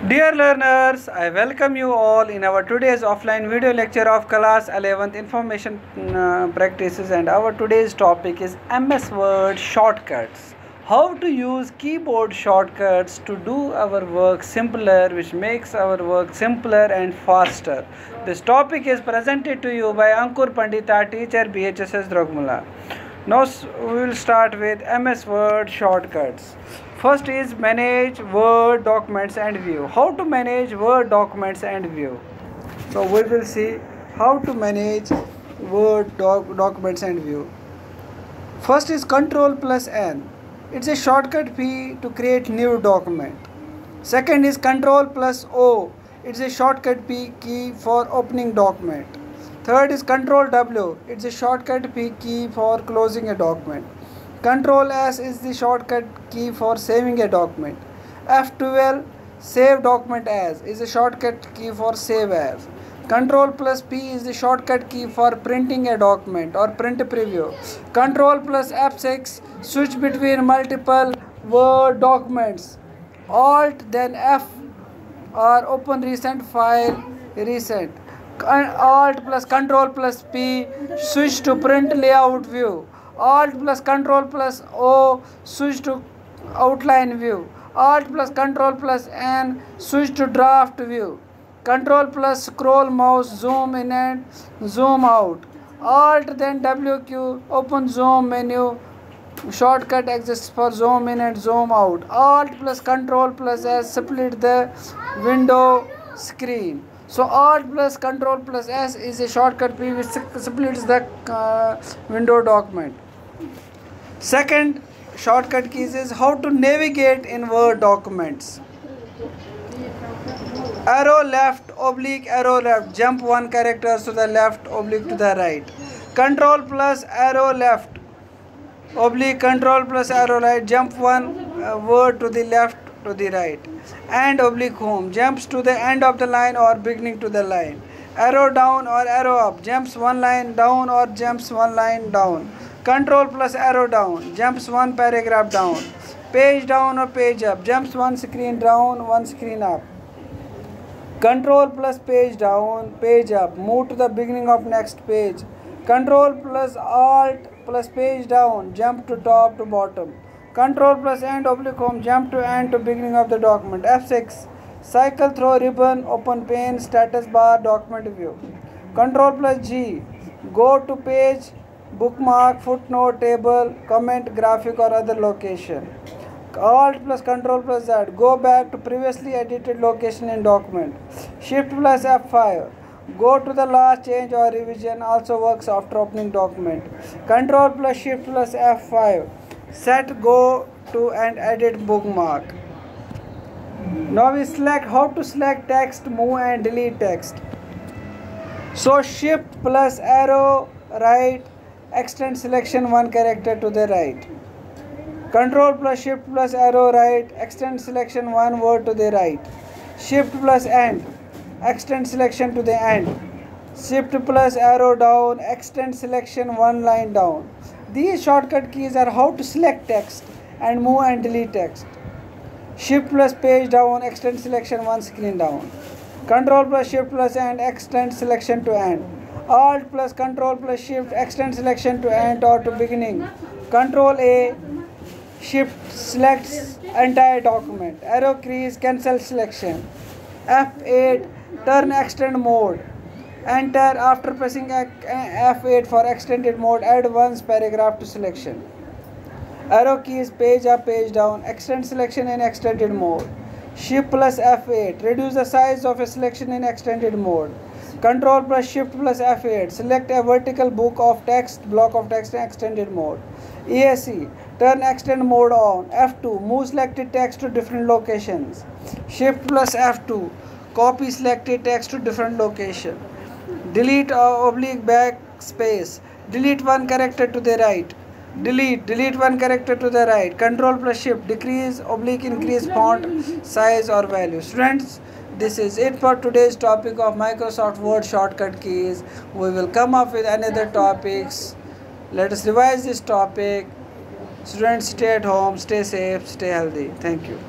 Dear learners, I welcome you all in our today's offline video lecture of class 11th information practices, and our today's topic is MS Word shortcuts. How to use keyboard shortcuts to do our work simpler, which makes our work simpler and faster. This topic is presented to you by Ankur Pandita, teacher BHSS Drogmula. Now we will start with MS Word shortcuts. First is manage Word documents and view. How to manage Word documents and view? So we will see how to manage Word documents and view. First is Control plus N. It's a shortcut key to create new document. Second is Control plus O. It's a shortcut key for opening document. Third is Control W. It's a shortcut key for closing a document. Control S is the shortcut key for saving a document. F12 save document as is a shortcut key for save as. Control plus P is the shortcut key for printing a document or print preview. Control plus F6 switch between multiple Word documents. Alt then F or open recent file recent. Alt plus Control plus P switch to print layout view. Alt plus Control plus O switch to outline view. Alt plus Control plus N switch to draft view. Control plus scroll mouse zoom in and zoom out. Alt then WQ open zoom menu. Shortcut exists for zoom in and zoom out. Alt plus Control plus S split the window screen. So Alt plus Control plus S is a shortcut key which splits the window document. Second shortcut keys is how to navigate in Word documents. Arrow left, oblique, arrow left, jump one character to the left, oblique to the right. Control plus arrow left, oblique, Control plus arrow right, jump one word to the left, to the right. And oblique home, jumps to the end of the line or beginning to the line. Arrow down or arrow up, jumps one line down or jumps one line down. Control plus arrow down, jumps one paragraph down. Page down or page up, jumps one screen down, one screen up. Control plus page down, page up, move to the beginning of next page. Control plus Alt plus page down, jump to top to bottom. Control plus end oblique home, jump to end to beginning of the document. F6 cycle through ribbon, open pane, status bar, document view. Control plus G go to page, bookmark, footnote, table, comment, graphic or other location. Alt plus Control plus Z go back to previously edited location in document. Shift plus F5 go to the last change or revision, also works after opening document. Control plus Shift plus F5 set go to and edit bookmark. Now we select how to select text, move and delete text. So Shift plus arrow right, extend selection one character to the right. Control plus Shift plus arrow right, extend selection one word to the right. Shift plus end, extend selection to the end. Shift plus arrow down, extend selection one line down. These shortcut keys are how to select text and move and delete text. Shift plus page down, extend selection one screen down. Control plus Shift plus end, extend selection to end. Alt plus Control plus Shift, extend selection to end or to beginning. Control A, Shift selects entire document. Arrow keys cancel selection. F8 turn extend mode. Enter after pressing F8 for extended mode. Add once paragraph to selection. Arrow keys page up, page down. Extend selection in extended mode. Shift plus F8 reduce the size of a selection in extended mode. Control plus Shift plus F8 select a vertical block of text in extended mode. ESC turn extend mode on. F2 move selected text to different locations. Shift plus F2 copy selected text to different location. Delete oblique backspace, delete one character to the right. Delete one character to the right. Control plus Shift decrease oblique increase font size or value. Students, this is it for today's topic of Microsoft Word shortcut keys. We will come up with another topics. Let us revise this topic. Students, stay at home, stay safe, stay healthy. Thank you.